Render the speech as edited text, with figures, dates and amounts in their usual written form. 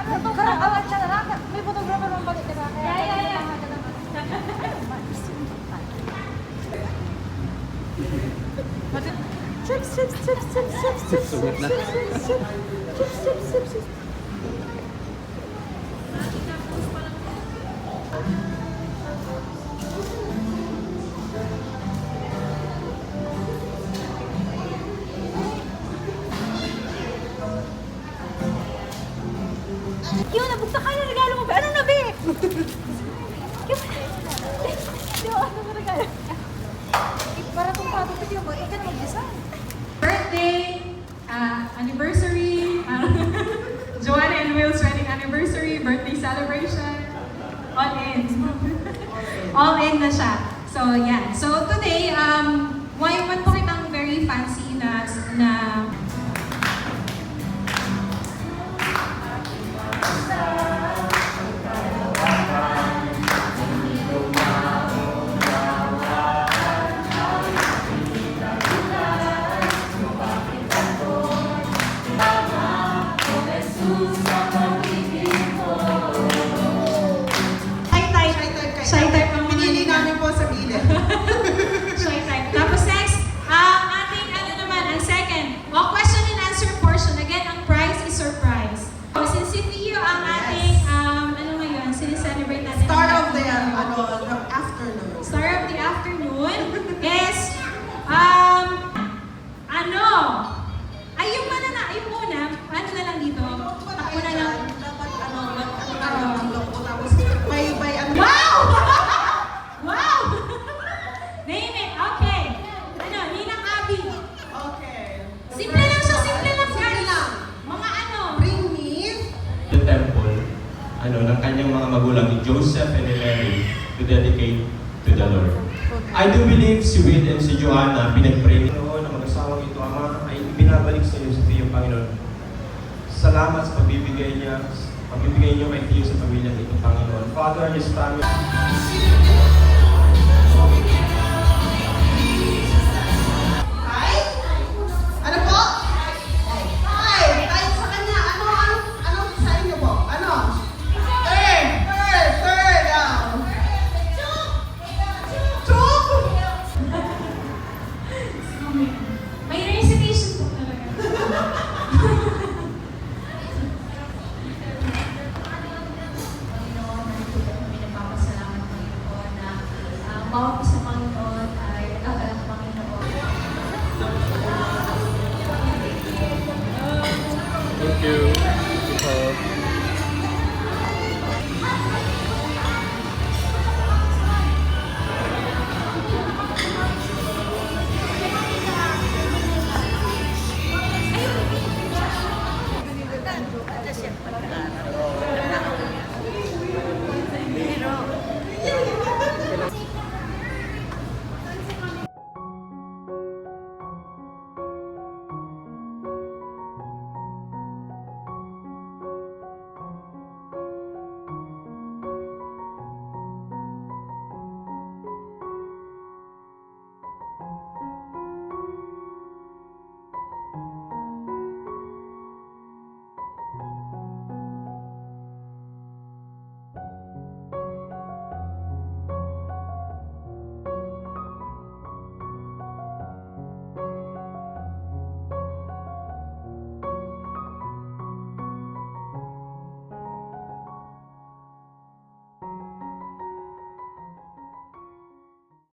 Karang awat siya na may photographer mong balik ka na. Yeah. Chips. Yung nabuksa ka na regalo mo ba? Ano na, be? Ano na regalo? Para itong patutupin mo, ikaw na mag-design. Birthday, anniversary, Joanna and Will's wedding anniversary, birthday celebration, all in. All in na siya. So, yeah. So, today, why po kitang very fancy na shy type ang Pinili namin po sa bile. shy type. Tapos next, ang ating ang second, question and answer portion. Again, ang prize is surprise. Since si Theo ang ating, ngayon, sinicelebrate natin. Star of the afternoon. Star of the afternoon is, yung una, ano na lang dito? Takbo na lang. Dapat tapos may Wow! Wow! Name it. Okay. Ninang Abby. Okay. Simple lang siya, simple lang Simple guys. lang. Mga Bring me the temple ng kanyang mga magulang ni Joseph and Mary to dedicate to the Lord. I do believe si Will and si Joanna pinag-pray na mag-asawang ito, Ama, ay ibinabalik sa iyo sa Theo, Panginoon. Salamat sa pagbibigay niyo kay Theo sa pamilyang ito, Panginoon. Father, his family.